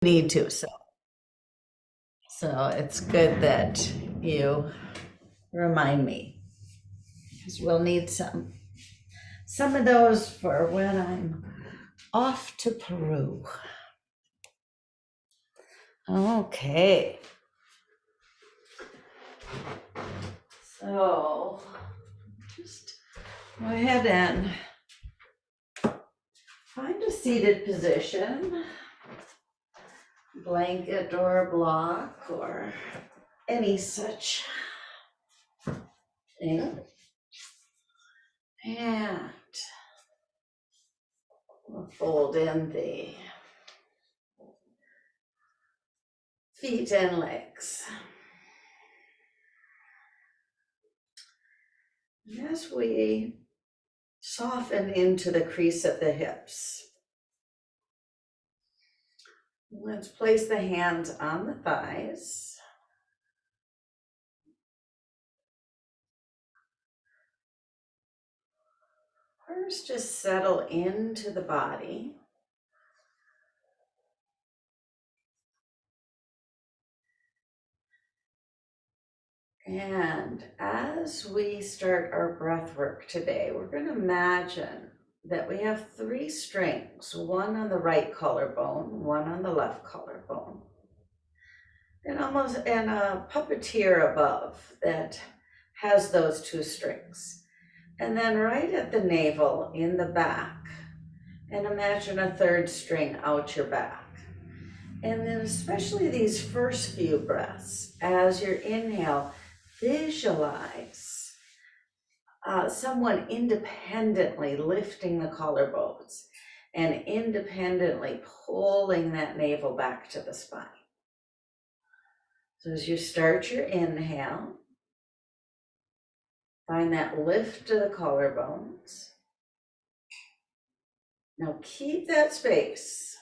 need to. So it's good that you remind me, because we'll need some of those for when I'm off to Peru. Okay. So just go ahead and find a seated position, blanket or block or any such thing. And we'll fold in the feet and legs. And as we soften into the crease of the hips, let's place the hands on the thighs. First, just settle into the body. And as we start our breath work today, we're going to imagine that we have 3 strings, one on the right collarbone, one on the left collarbone, and a puppeteer above that has those 2 strings. And then right at the navel in the back, and imagine a 3rd string out your back. And then especially these first few breaths, as you inhale, visualize someone independently lifting the collarbones and independently pulling that navel back to the spine. So as you start your inhale, find that lift to the collarbones. Now keep that space.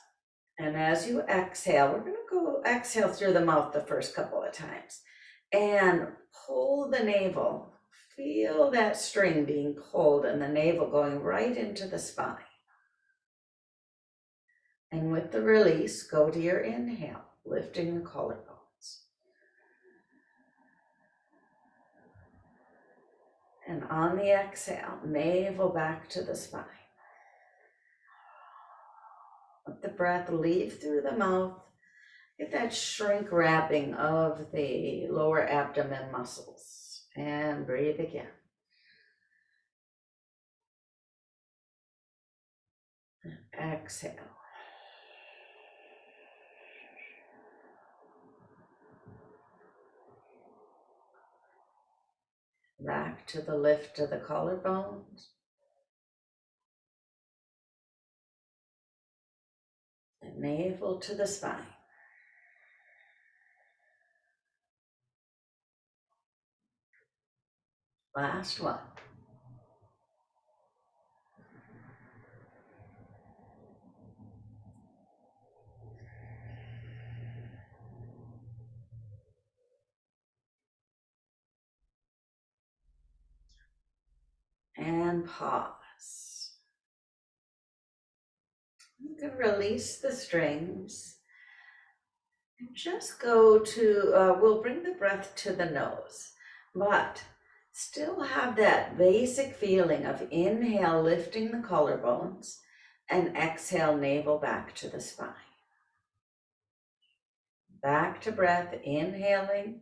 And as you exhale, we're going to go exhale through the mouth the first couple of times and pull the navel. Feel that string being pulled and the navel going right into the spine. And with the release, go to your inhale, lifting the collarbones. And on the exhale, navel back to the spine. Let the breath leave through the mouth. Get that shrink wrapping of the lower abdomen muscles. And breathe again. Exhale. Back to the lift of the collarbones. And navel to the spine. Last one. And pause. You can release the strings and just go to, we'll bring the breath to the nose, but still have that basic feeling of inhale, lifting the collarbones, and exhale, navel back to the spine. Back to breath, inhaling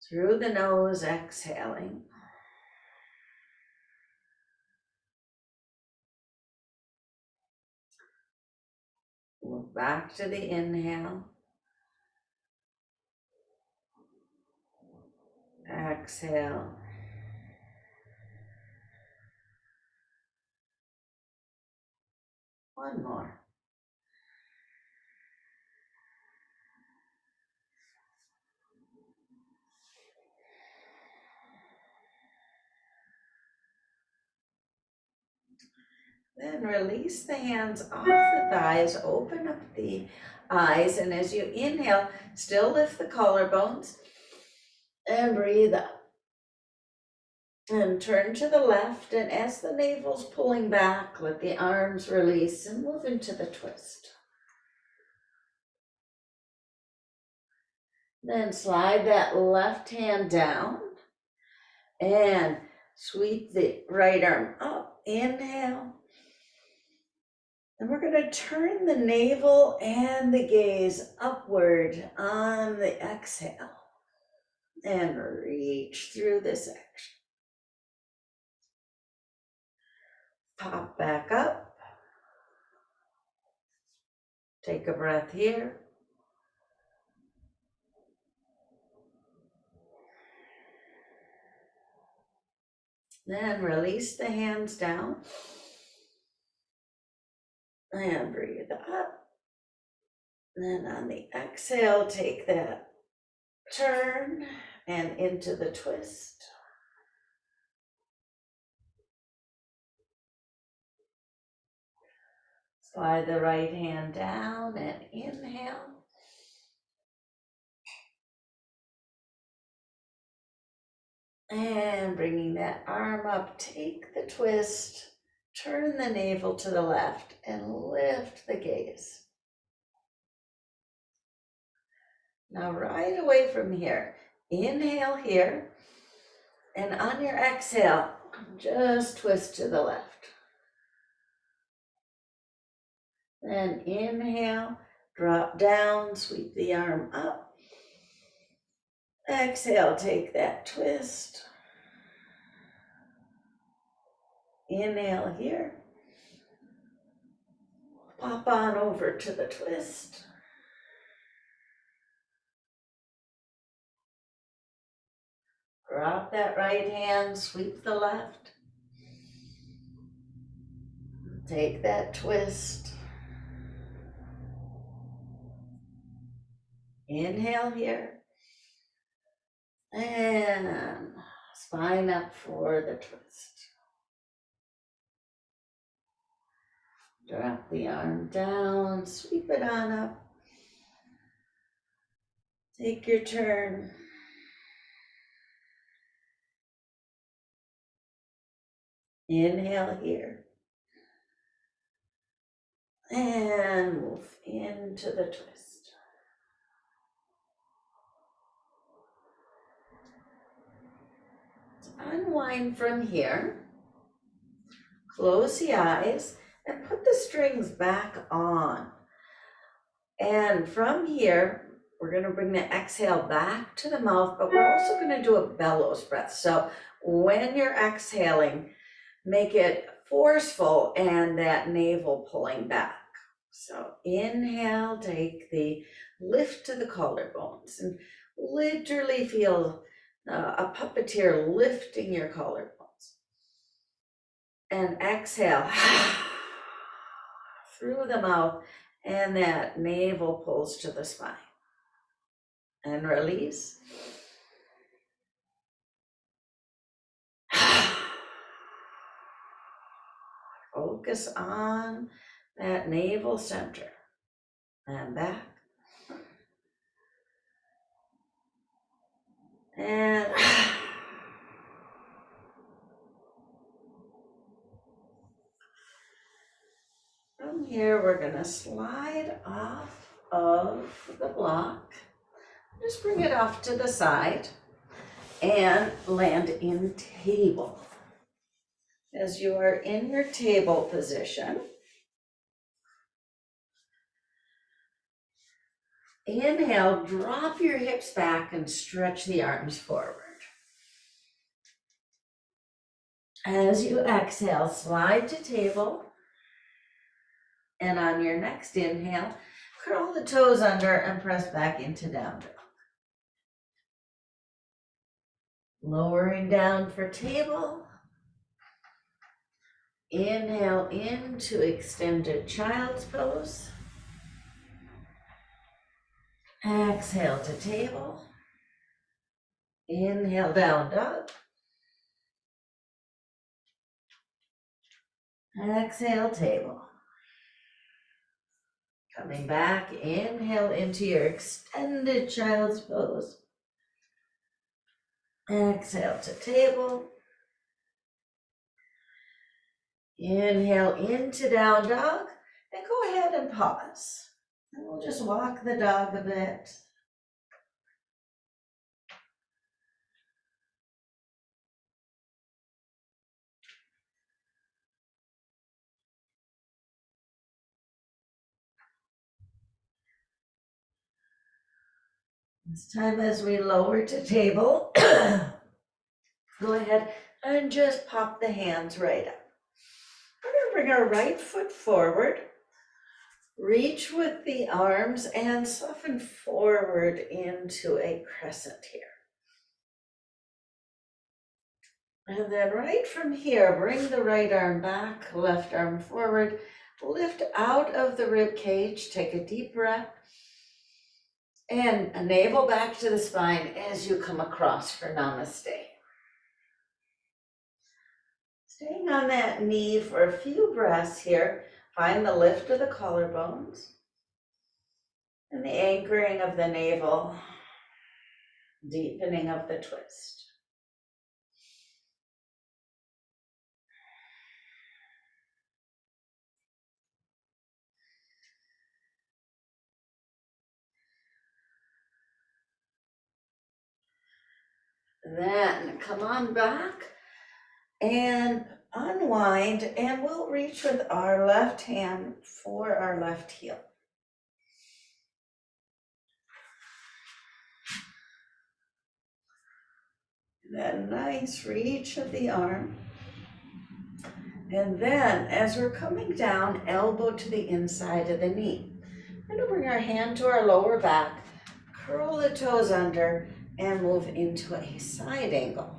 through the nose, exhaling. Move back to the inhale. Exhale. One more. Then release the hands off the thighs, open up the eyes, and as you inhale, still lift the collarbones and breathe up. And turn to the left, and as the navel's pulling back, let the arms release and move into the twist. Then slide that left hand down and sweep the right arm up. Inhale. And we're going to turn the navel and the gaze upward on the exhale and reach through this action. Pop back up. Take a breath here. Then release the hands down and breathe up. Then on the exhale, take that turn and into the twist. Slide the right hand down and inhale. And bringing that arm up, take the twist, turn the navel to the left and lift the gaze. Now right away from here, inhale here, and on your exhale, just twist to the left. Then inhale, drop down, sweep the arm up. Exhale, take that twist. Inhale here. Pop on over to the twist. Drop that right hand, sweep the left. Take that twist. Inhale here. And spine up for the twist. Drop the arm down, sweep it on up. Take your turn. Inhale here. And move into the twist. Unwind from here. Close the eyes and put the strings back on. And from here, we're going to bring the exhale back to the mouth, but we're also going to do a bellows breath. So when you're exhaling, make it forceful and that navel pulling back. So inhale, take the lift to the collarbones and literally feel a puppeteer lifting your collarbones. And exhale through the mouth, and that navel pulls to the spine. And release. Focus on that navel center. And back. And from here, we're going to slide off of the block. Just bring it off to the side and land in table. As you are in your table position, inhale, drop your hips back and stretch the arms forward. As you exhale, slide to table. And on your next inhale, curl the toes under and press back into down dog. Lowering down for table. Inhale into extended child's pose. Exhale to table. Inhale, down dog. Exhale, table. Coming back, inhale into your extended child's pose. Exhale to table. Inhale into down dog, and go ahead and pause. And we'll just walk the dog a bit. This time as we lower to table, go ahead and just pop the hands right up. We're gonna bring our right foot forward, reach with the arms and soften forward into a crescent here. And then right from here, bring the right arm back, left arm forward, lift out of the rib cage, take a deep breath, and a navel back to the spine as you come across for namaste. Staying on that knee for a few breaths here, find the lift of the collarbones and the anchoring of the navel, deepening of the twist. Then come on back and unwind, and we'll reach with our left hand for our left heel. That nice reach of the arm. And then as we're coming down, elbow to the inside of the knee. We're gonna bring our hand to our lower back, curl the toes under, and move into a side angle.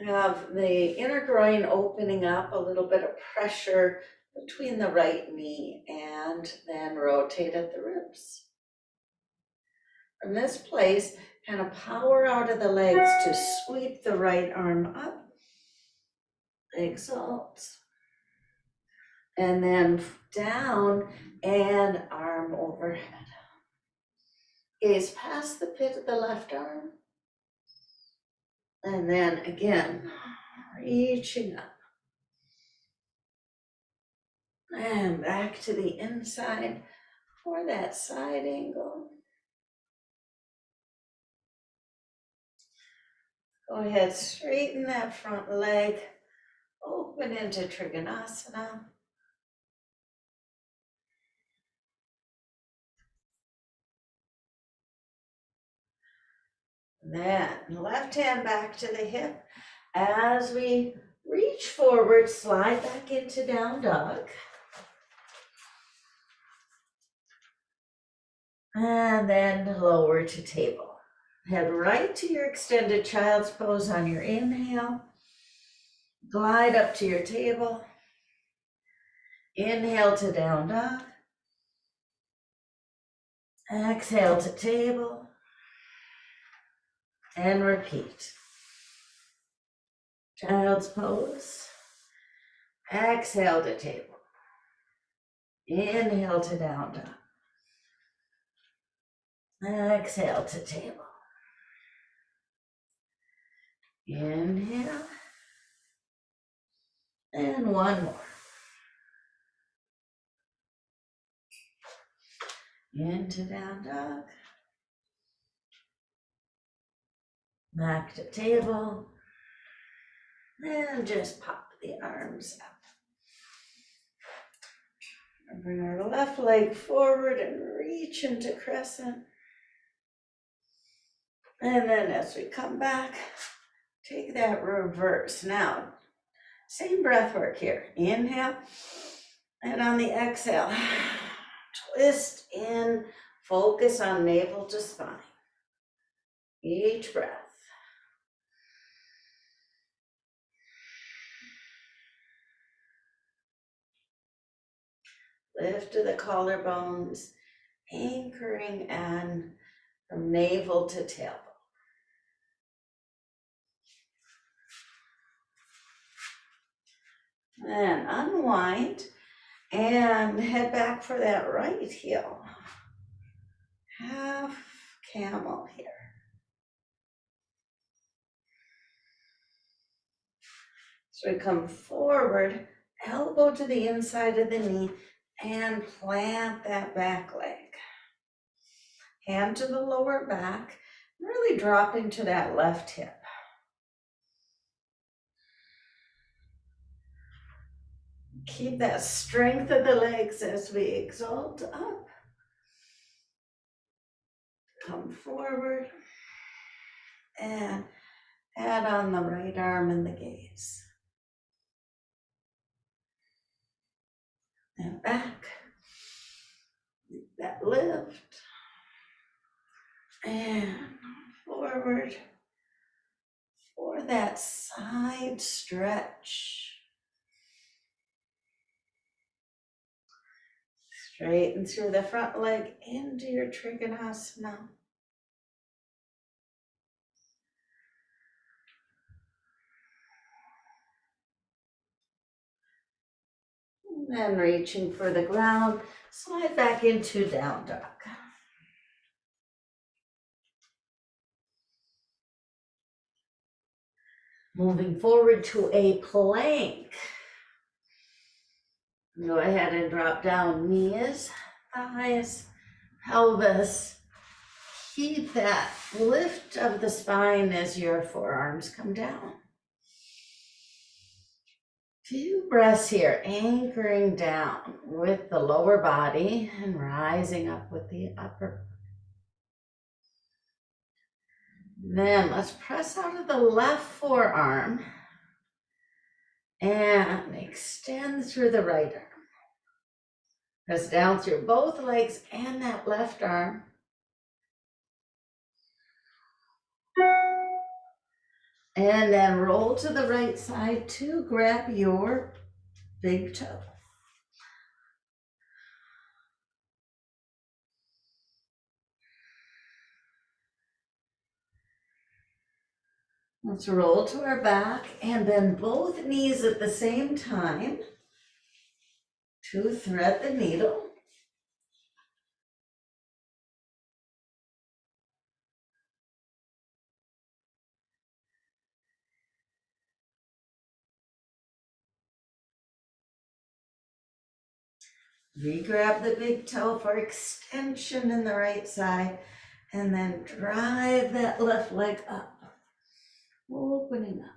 Have the inner groin opening up, a little bit of pressure between the right knee, and then rotate at the ribs. From this place, kind of power out of the legs to sweep the right arm up, exalt, and then down and arm overhead. Gaze past the pit of the left arm, and then again, reaching up. And back to the inside for that side angle. Go ahead, straighten that front leg, open into Trikonasana. Then left hand back to the hip. As we reach forward, slide back into down dog. And then lower to table. Head right to your extended child's pose on your inhale. Glide up to your table. Inhale to down dog. Exhale to table. And repeat. Child's pose. Exhale to table. Inhale to down dog. Exhale to table. Inhale. And one more. Into down dog. Back to table. And just pop the arms up. And bring our left leg forward and reach into crescent. And then as we come back, take that reverse. Now, same breath work here. Inhale, and on the exhale, twist in, focus on navel to spine. Each breath. Lift to the collarbones, anchoring in from navel to tailbone. Then unwind and head back for that right heel. Half camel here. So we come forward, elbow to the inside of the knee, and plant that back leg. Hand to the lower back, really drop into that left hip. Keep that strength of the legs as we exalt up. Come forward and add on the right arm and the gaze. And back. That lift. And forward for that side stretch. Straighten through the front leg into your Trikonasana. And then reaching for the ground, slide back into down dog. Moving forward to a plank. Go ahead and drop down knees, thighs, pelvis. Keep that lift of the spine as your forearms come down. Few breaths here, anchoring down with the lower body and rising up with the upper. Then let's press out of the left forearm and extend through the right arm. Press down through both legs and that left arm. And then roll to the right side to grab your big toe. Let's roll to our back and bend both knees at the same time to thread the needle. Re-grab the big toe for extension in the right side, and then drive that left leg up, opening up.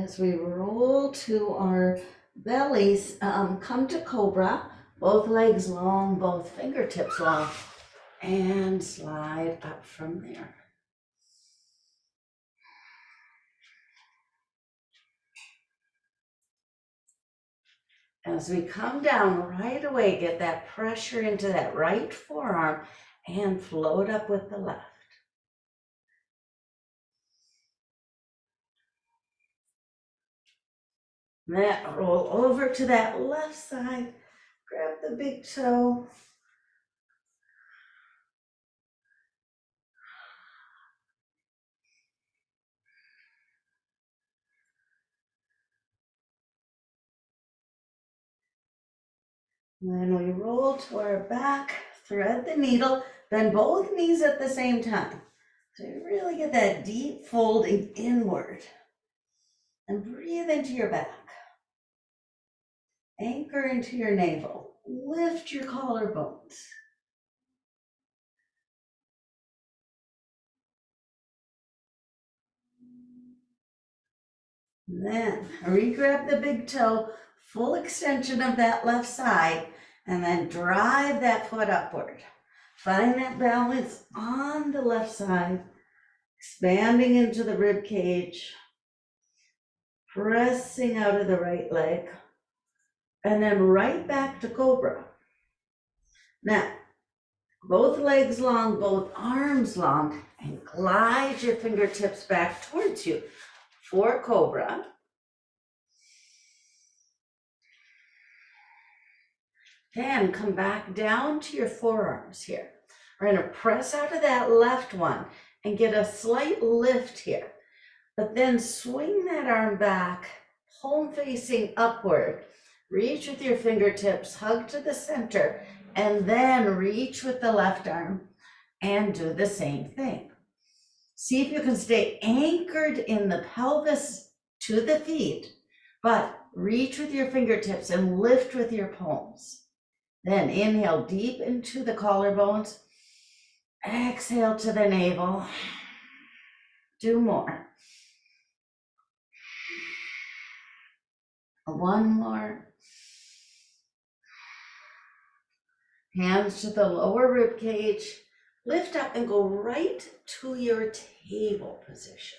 As we roll to our bellies, come to cobra, both legs long, both fingertips long, and slide up from there. As we come down right away, get that pressure into that right forearm and float up with the left. Then roll over to that left side, grab the big toe. Then we roll to our back, thread the needle, bend both knees at the same time. So you really get that deep folding inward. And breathe into your back. Anchor into your navel. Lift your collarbones. Then re-grab the big toe, full extension of that left side, and then drive that foot upward. Find that balance on the left side, expanding into the rib cage, pressing out of the right leg, and then right back to cobra. Now, both legs long, both arms long, and glide your fingertips back towards you for cobra. Then come back down to your forearms here. We're going to press out of that left one and get a slight lift here, but then swing that arm back, palm facing upward. Reach with your fingertips, hug to the center, And then reach with the left arm and do the same thing. See if you can stay anchored in the pelvis to the feet, but reach with your fingertips and lift with your palms. Then inhale deep into the collarbones. Exhale to the navel. Do more. One more. Hands to the lower rib cage. Lift up and go right to your table position.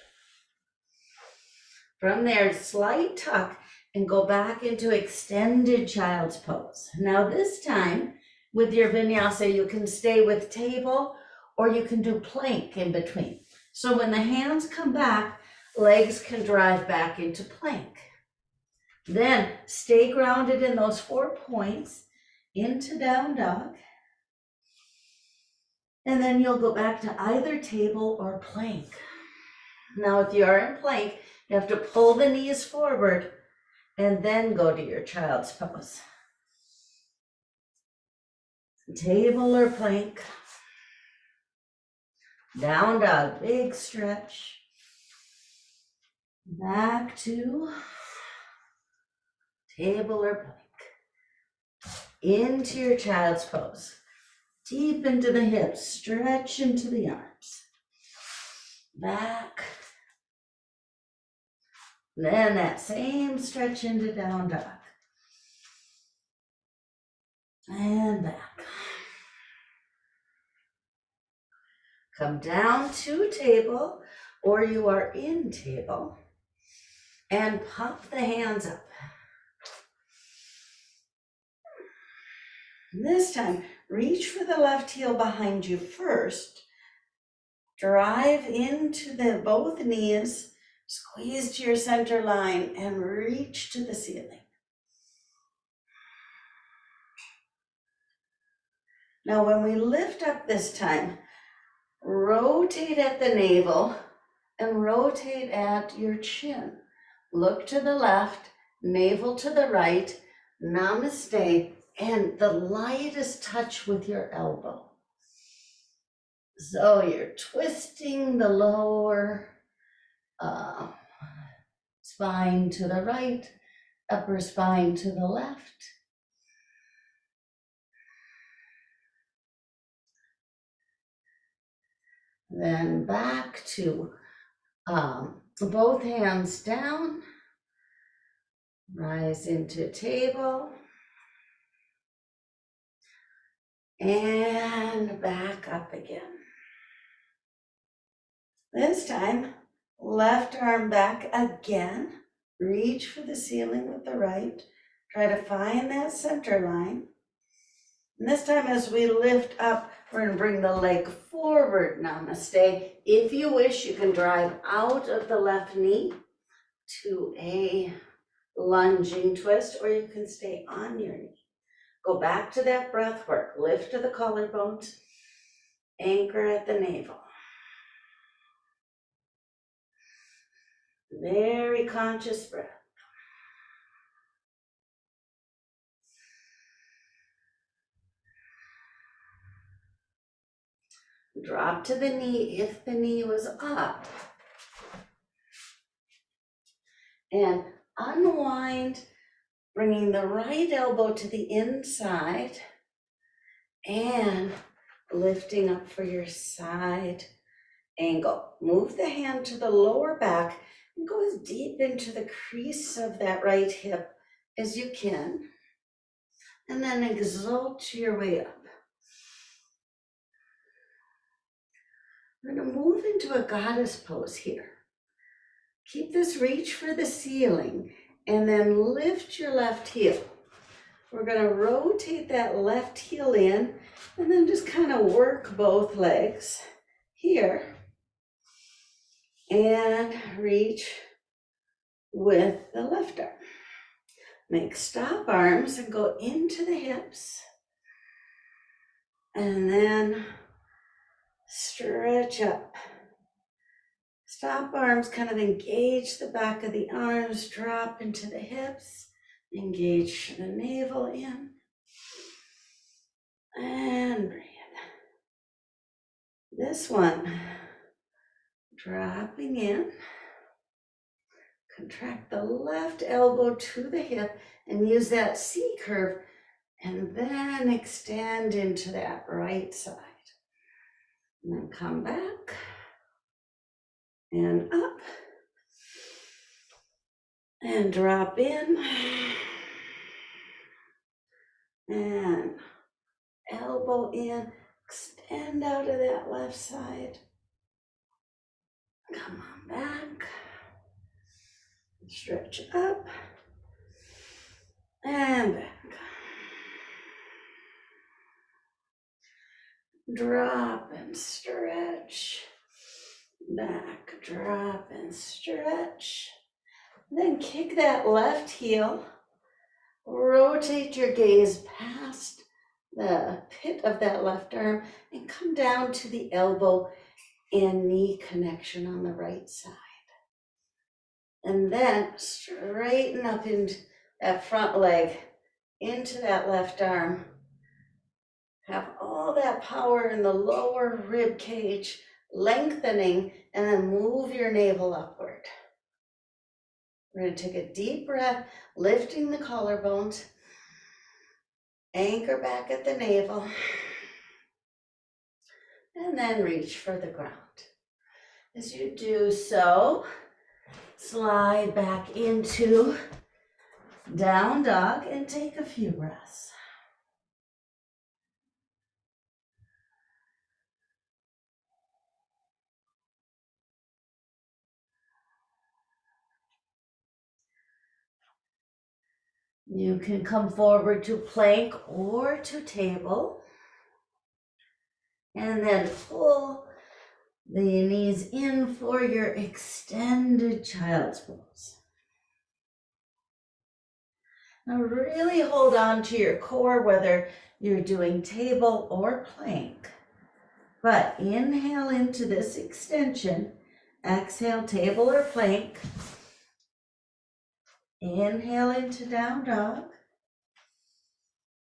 From there, slight tuck and go back into extended child's pose. Now this time, with your vinyasa, you can stay with table or you can do plank in between. So when the hands come back, legs can drive back into plank. Then stay grounded in those 4 points into down dog. And then you'll go back to either table or plank. Now, if you are in plank, you have to pull the knees forward and then go to your child's pose. Table or plank. Down dog, big stretch. Back to table or plank. Into your child's pose. Deep into the hips, stretch into the arms. Back. Then that same stretch into down dog. And back. Come down to table, or you are in table, and pop the hands up. This time, reach for the left heel behind you first. Drive into both knees, squeeze to your center line, and reach to the ceiling. Now, when we lift up this time, rotate at the navel and rotate at your chin. Look to the left, navel to the right, namaste, and the lightest touch with your elbow. So you're twisting the lower spine to the right, upper spine to the left. Then back to both hands down, rise into table, and back up again. This time, left arm back again, reach for the ceiling with the right, try to find that center line. And this time as we lift up, we're gonna bring the leg forward, namaste. If you wish, you can drive out of the left knee to a lunging twist, or you can stay on your knee. Go back to that breath work, lift to the collarbones, anchor at the navel. Very conscious breath. Drop to the knee if the knee was up. And unwind, bringing the right elbow to the inside and lifting up for your side angle. Move the hand to the lower back and go as deep into the crease of that right hip as you can. And then exalt your way up. We're going to move into a goddess pose here. Keep this reach for the ceiling and then lift your left heel. We're going to rotate that left heel in and then just kind of work both legs here and reach with the left arm. Make stop arms and go into the hips and then stretch up. Stop arms, kind of engage the back of the arms, drop into the hips, engage the navel in. And breathe. This one, dropping in. Contract the left elbow to the hip and use that C curve, and then extend into that right side. And then come back and up and drop in and elbow in, extend out of that left side. Come on back, stretch up and back. Drop and stretch, back, drop and stretch. Then kick that left heel, rotate your gaze past the pit of that left arm and come down to the elbow and knee connection on the right side. And then straighten up into that front leg, into that left arm. Have all that power in the lower rib cage, lengthening, and then move your navel upward. We're going to take a deep breath, lifting the collarbones, anchor back at the navel, and then reach for the ground. As you do so, slide back into down dog and take a few breaths. You can come forward to plank or to table, and then pull the knees in for your extended child's pose. Now really hold on to your core, whether you're doing table or plank. But inhale into this extension, exhale table or plank. Inhale into down dog,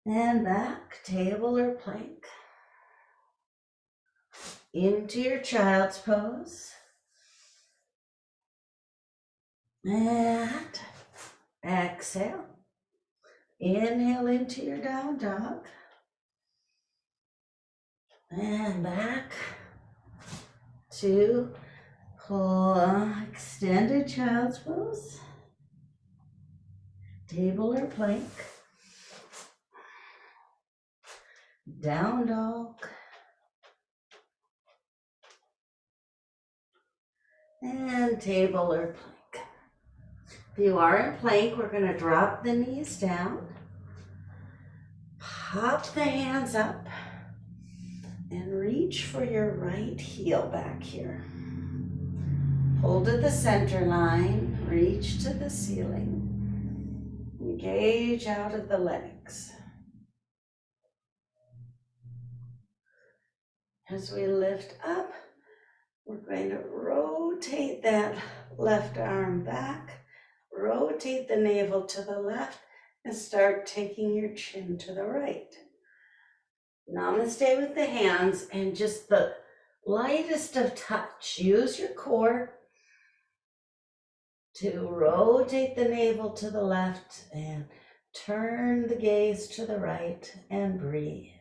and back, table or plank. Into your child's pose. And exhale. Inhale into your down dog. And back to extended child's pose. Table or plank. Down dog. And table or plank. If you are in plank, we're going to drop the knees down. Pop the hands up. And reach for your right heel back here. Hold to the center line, reach to the ceiling. Engage out of the legs. As we lift up, we're going to rotate that left arm back, rotate the navel to the left, and start taking your chin to the right. Namaste with the hands and just the lightest of touch. Use your core to rotate the navel to the left and turn the gaze to the right and breathe.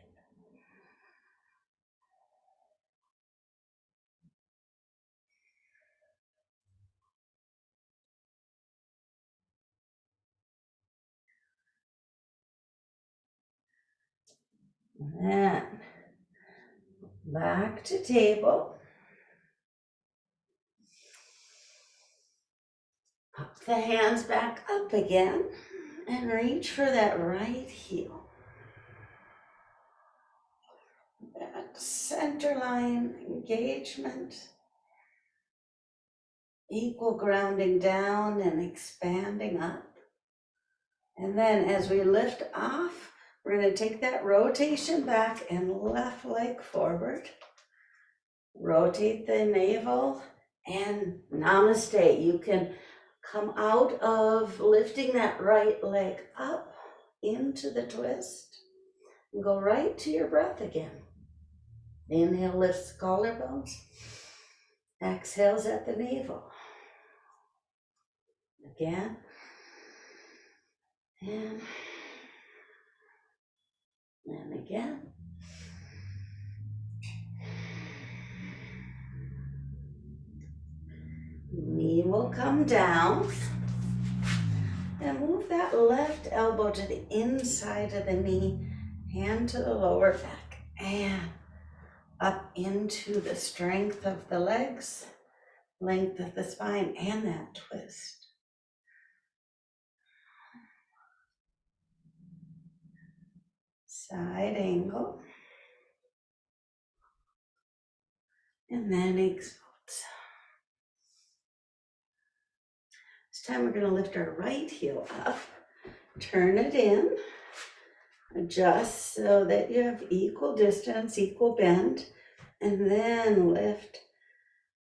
And back to table. Up the hands back up again and reach for that right heel. That center line engagement. Equal grounding down and expanding up. And then as we lift off, we're going to take that rotation back and left leg forward. Rotate the navel and namaste. You can come out of lifting that right leg up into the twist And go right to your breath again. Inhale, lifts the collarbones. Exhales at the navel. Again. And again. Knee will come down. And move that left elbow to the inside of the knee. Hand to the lower back. And up into the strength of the legs. Length of the spine and that twist. Side angle. And then exhale. This time we're going to lift our right heel up, turn it in, adjust so that you have equal distance, equal bend, and then lift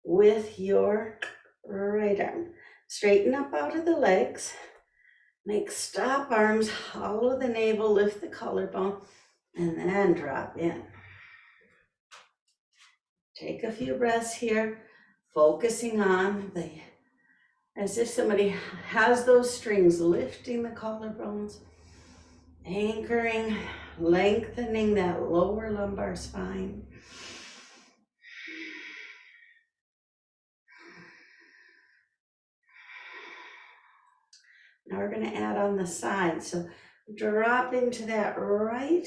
with your right arm. Straighten up out of the legs, make stop arms, hollow the navel, lift the collarbone, and then drop in. Take a few breaths here, focusing on as if somebody has those strings, lifting the collarbones, anchoring, lengthening that lower lumbar spine. Now we're going to add on the side. So drop into that right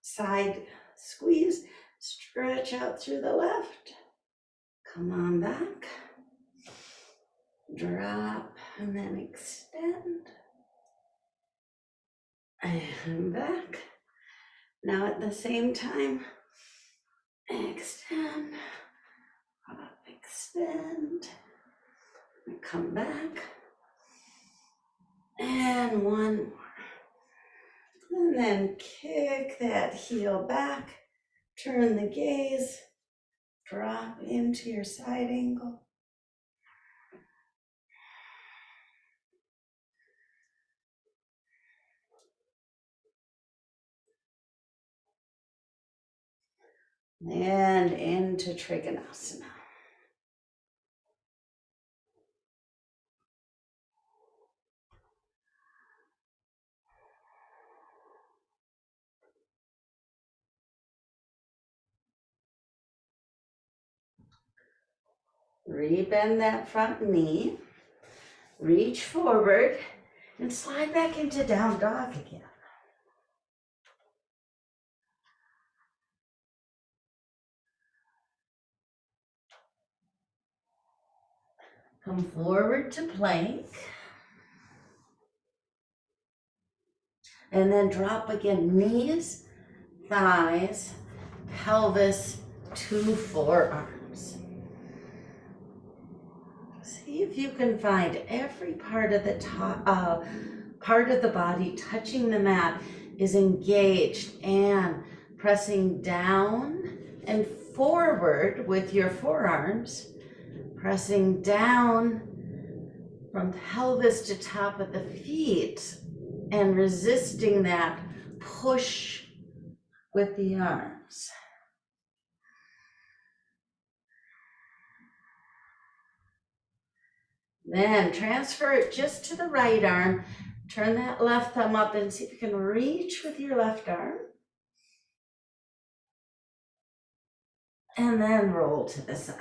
side squeeze, stretch out through the left. Come on back. Drop and then extend. And back. Now at the same time, extend, up, extend, and come back. And one more. And then kick that heel back, turn the gaze, drop into your side angle. And into Trikonasana. Rebend that front knee, reach forward, and slide back into down dog again. Come forward to plank. And then drop again, knees, thighs, pelvis to forearms. See if you can find every part of the part of the body touching the mat is engaged and pressing down and forward with your forearms, pressing down from pelvis to top of the feet and resisting that push with the arms. Then transfer it just to the right arm. Turn that left thumb up and see if you can reach with your left arm. And then roll to the side.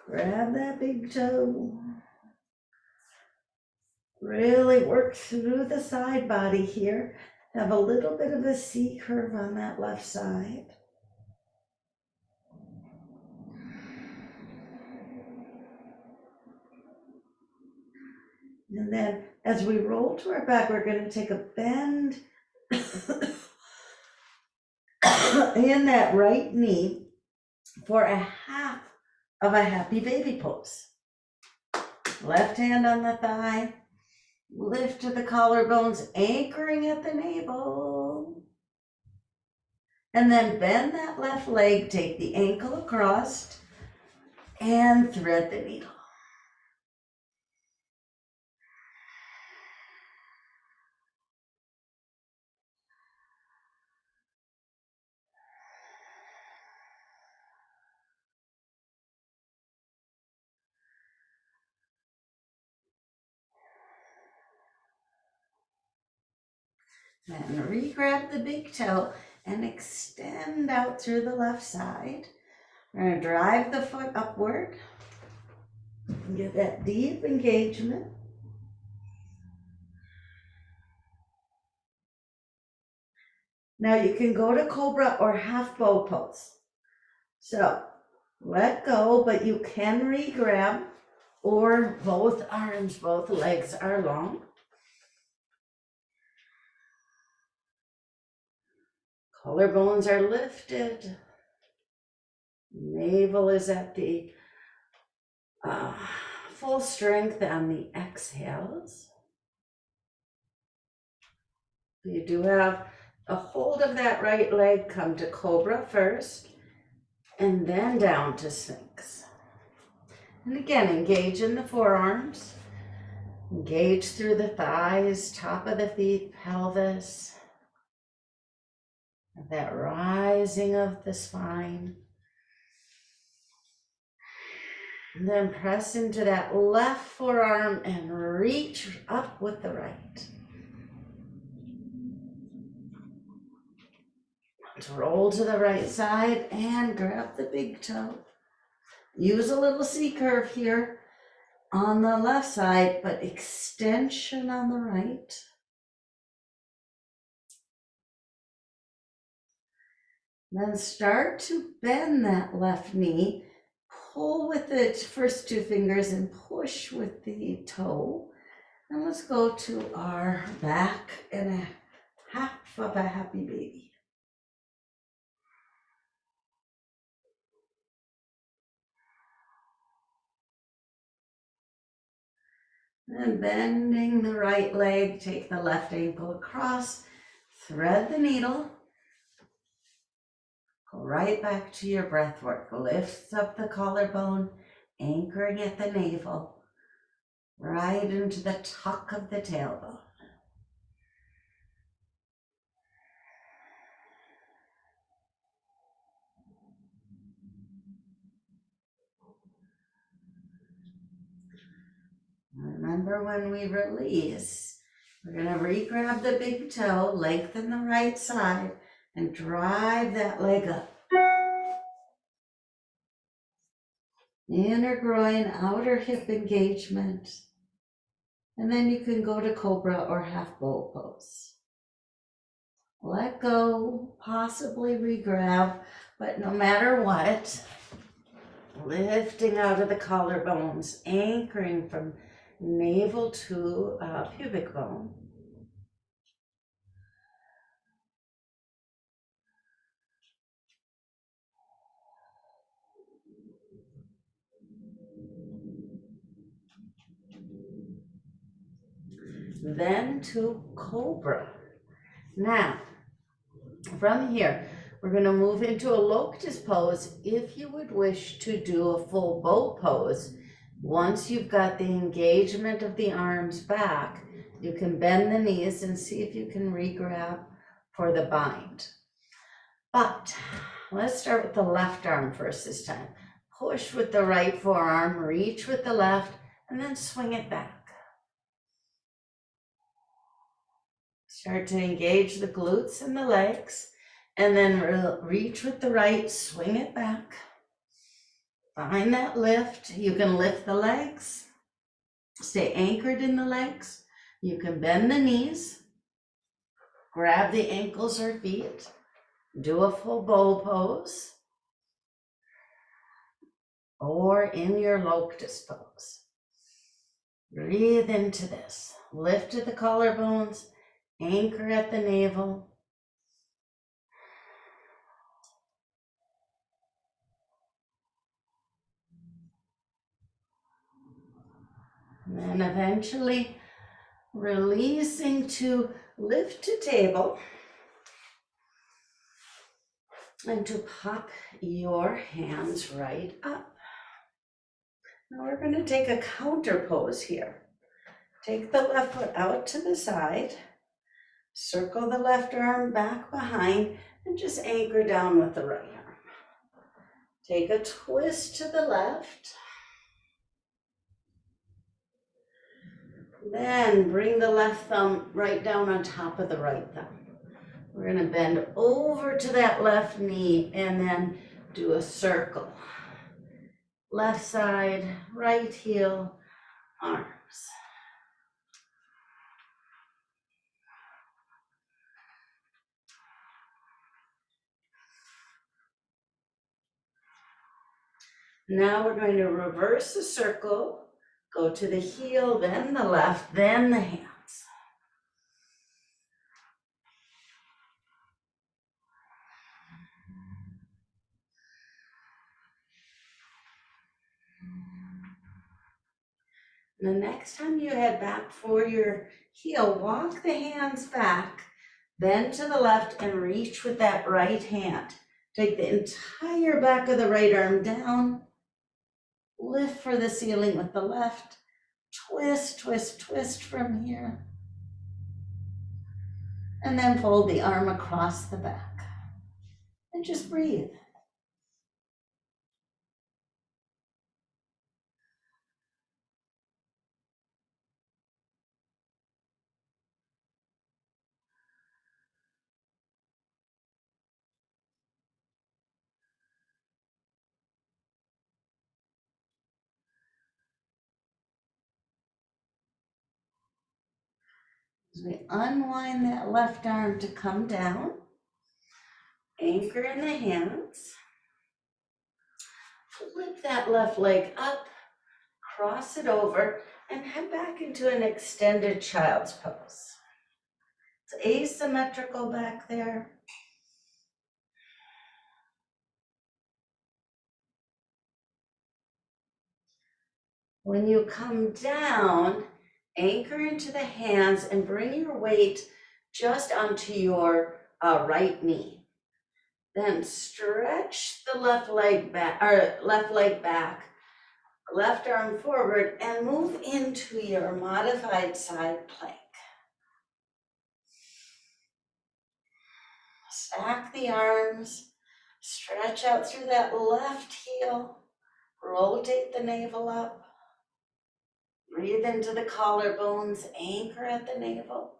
Grab that big toe. Really work through the side body here. Have a little bit of a C curve on that left side. And then as we roll to our back, we're going to take a bend in that right knee for a half of a happy baby pose. Left hand on the thigh, lift to the collarbones, anchoring at the navel. And then bend that left leg, take the ankle across, and thread the needle. Then re-grab the big toe and extend out through the left side. We're going to drive the foot upward. Get that deep engagement. Now you can go to cobra or half bow pose. So let go, but you can re-grab, or both arms, both legs are long. Collarbones are lifted. Navel is at the full strength on the exhales. You do have a hold of that right leg. Come to cobra first, and then down to sphinx. And again, engage in the forearms. Engage through the thighs, top of the feet, pelvis. That rising of the spine. And then press into that left forearm and reach up with the right. Let's roll to the right side and grab the big toe. Use a little C curve here on the left side, but extension on the right. Then start to bend that left knee. Pull with the first two fingers and push with the toe. And let's go to our back and a half of a happy baby. And bending the right leg, take the left ankle across, thread the needle, go right back to your breath work. Lift up the collarbone, anchoring at the navel, right into the tuck of the tailbone. Remember, when we release, we're going to re-grab the big toe, lengthen the right side, and drive that leg up. Inner groin, outer hip engagement. And then you can go to cobra or half bow pose. Let go, possibly re-grab, but no matter what, lifting out of the collarbones, anchoring from navel to pubic bone. Then to cobra. Now, from here, we're going to move into a lotus pose. If you would wish to do a full bow pose, once you've got the engagement of the arms back, you can bend the knees and see if you can re-grab for the bind. But let's start with the left arm first this time. Push with the right forearm, reach with the left, and then swing it back. Start to engage the glutes and the legs, and then reach with the right, swing it back. Find that lift. You can lift the legs, stay anchored in the legs. You can bend the knees, grab the ankles or feet, do a full bow pose, or in your lotus pose. Breathe into this. Lift at the collarbones, anchor at the navel. And then eventually releasing to lift to table and to pop your hands right up. Now we're going to take a counter pose here. Take the left foot out to the side, circle the left arm back behind, and just anchor down with the right arm. Take a twist to the left. Then bring the left thumb right down on top of the right thumb. We're gonna bend over to that left knee and then do a circle. Left side, right heel, arms. Now we're going to reverse the circle, go to the heel, then the left, then the hands. And the next time you head back for your heel, walk the hands back, bend to the left and reach with that right hand. Take the entire back of the right arm down, lift for the ceiling with the left, twist, twist, twist from here. And then fold the arm across the back. And just breathe. As we unwind that left arm to come down, anchor in the hands, flip that left leg up, cross it over, and head back into an extended child's pose. It's asymmetrical back there. When you come down, anchor into the hands and bring your weight just onto your right knee. Then stretch the left leg back, left arm forward, and move into your modified side plank. Stack the arms, stretch out through that left heel, rotate the navel up, breathe into the collarbones, anchor at the navel.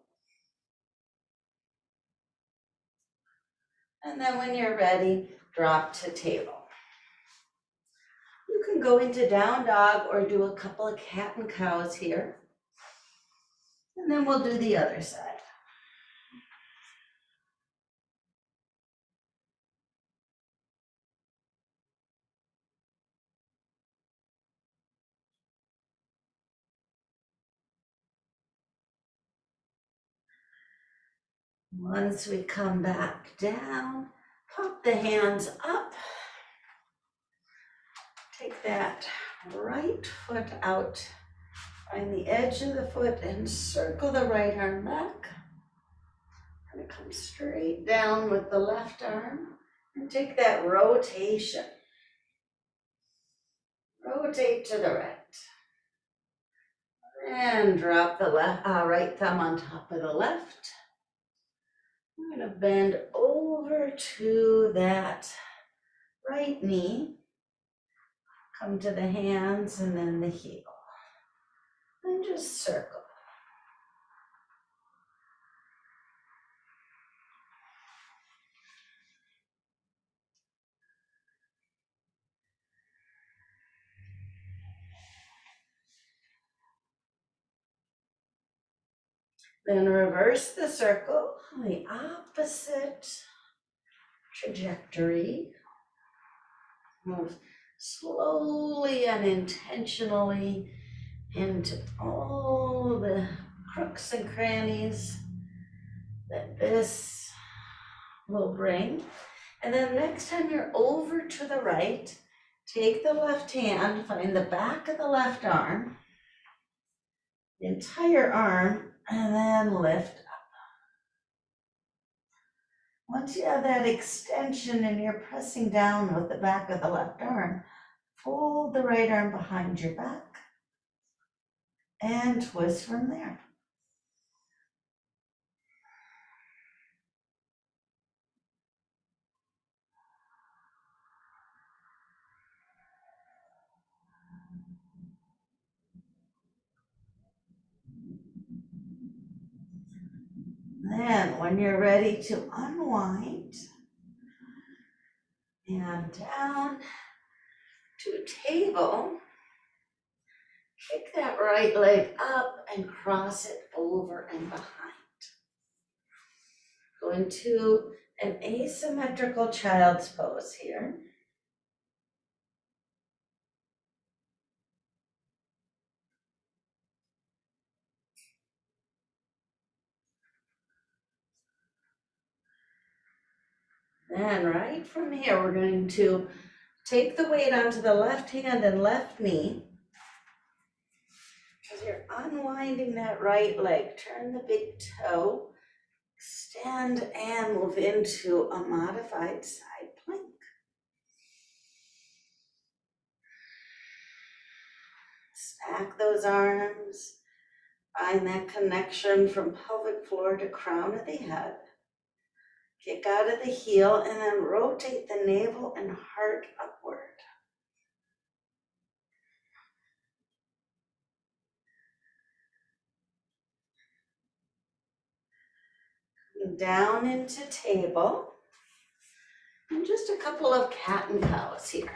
And then when you're ready, drop to table. You can go into down dog or do a couple of cat and cows here. And then we'll do the other side. Once we come back down, pop the hands up. Take that right foot out, find the edge of the foot and circle the right arm back. Gonna come straight down with the left arm and take that rotation. Rotate to the right. And drop the right thumb on top of the left. I'm gonna bend over to that right knee. Come to the hands and then the heel. And just circle. Then reverse the circle on the opposite trajectory. Move slowly and intentionally into all the crooks and crannies that this will bring. And then next time you're over to the right, take the left hand, find the back of the left arm, the entire arm, and then lift up. Once you have that extension and you're pressing down with the back of the left arm, fold the right arm behind your back and twist from there. And when you're ready to unwind and down to a table, kick that right leg up and cross it over and behind. Go into an asymmetrical child's pose here. And right from here, we're going to take the weight onto the left hand and left knee. As you're unwinding that right leg, turn the big toe, extend and move into a modified side plank. Stack those arms, find that connection from pelvic floor to crown of the head. Kick out of the heel and then rotate the navel and heart upward. Down into table. And just a couple of cat and cows here.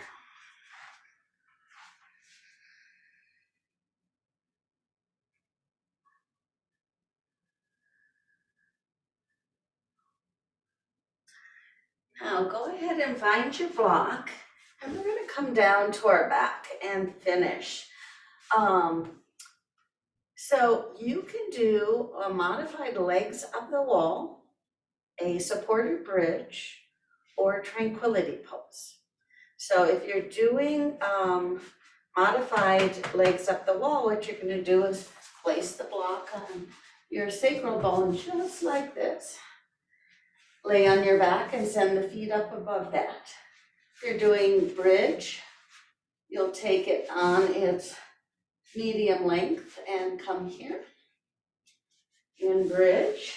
Now go ahead and find your block, and we're going to come down to our back and finish. So you can do a modified legs up the wall, a supported bridge, or tranquility pose. So if you're doing modified legs up the wall, what you're going to do is place the block on your sacral bone just like this. Lay on your back and send the feet up above that. If you're doing bridge, you'll take it on its medium length and come here in bridge.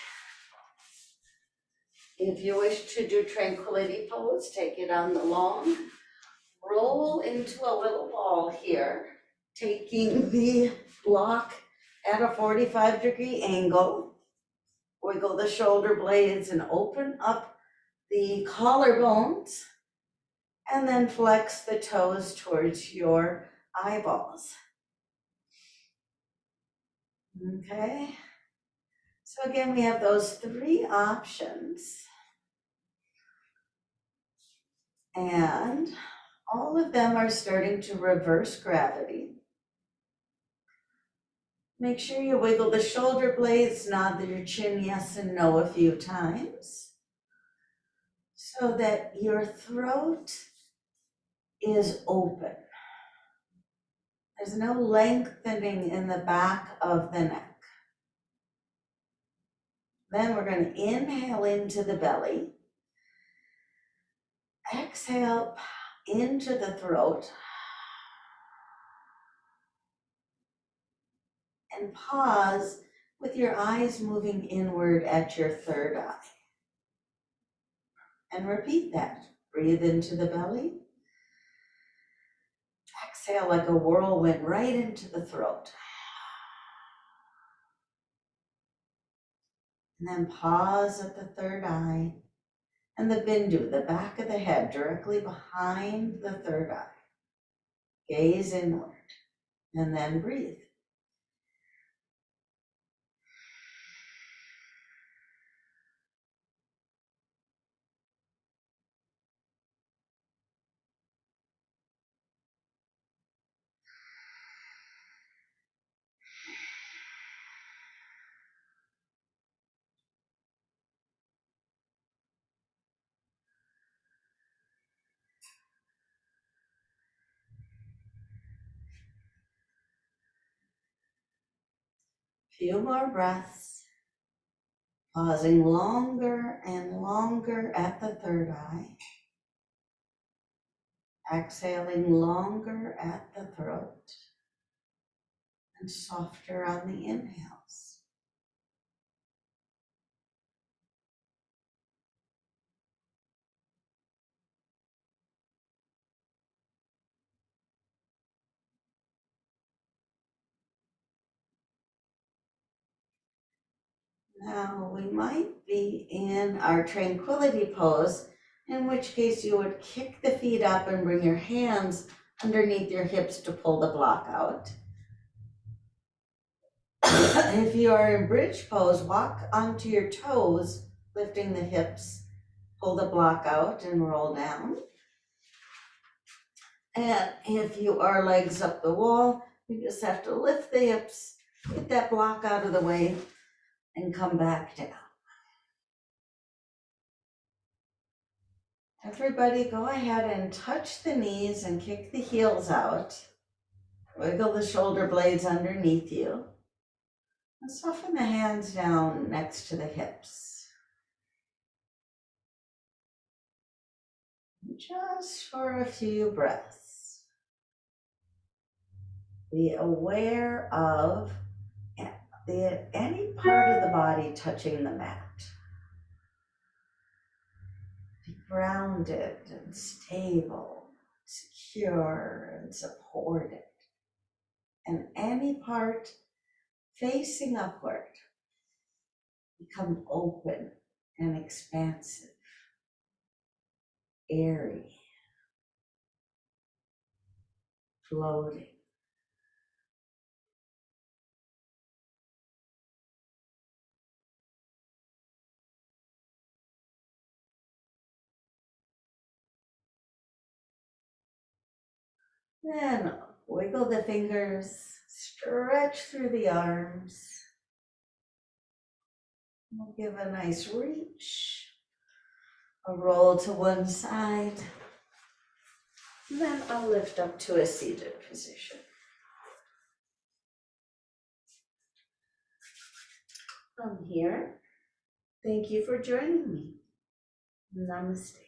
If you wish to do tranquility pose, take it on the long. Roll into a little ball here, taking the block at a 45-degree angle. Wiggle the shoulder blades and open up the collarbones, and then flex the toes towards your eyeballs. Okay, so again, we have those three options, and all of them are starting to reverse gravity. Make sure you wiggle the shoulder blades, nod your chin yes and no a few times, so that your throat is open. There's no lengthening in the back of the neck. Then we're going to inhale into the belly. Exhale into the throat. And pause with your eyes moving inward at your third eye. And repeat that. Breathe into the belly. Exhale like a whirlwind right into the throat. And then pause at the third eye. And the bindu, the back of the head, directly behind the third eye. Gaze inward. And then breathe. Few more breaths, pausing longer and longer at the third eye, exhaling longer at the throat, and softer on the inhales. Now we might be in our tranquility pose, in which case you would kick the feet up and bring your hands underneath your hips to pull the block out. If you are in bridge pose, walk onto your toes, lifting the hips, pull the block out and roll down. And if you are legs up the wall, you just have to lift the hips, get that block out of the way, and come back down. Everybody go ahead and touch the knees and kick the heels out. Wiggle the shoulder blades underneath you. And soften the hands down next to the hips. Just for a few breaths. Be aware of any part of the body touching the mat. Be grounded and stable, secure and supported. And any part facing upward, become open and expansive, airy, floating. Then wiggle the fingers, stretch through the arms. We'll give a nice reach, a roll to one side. And then I'll lift up to a seated position. From here, thank you for joining me. Namaste.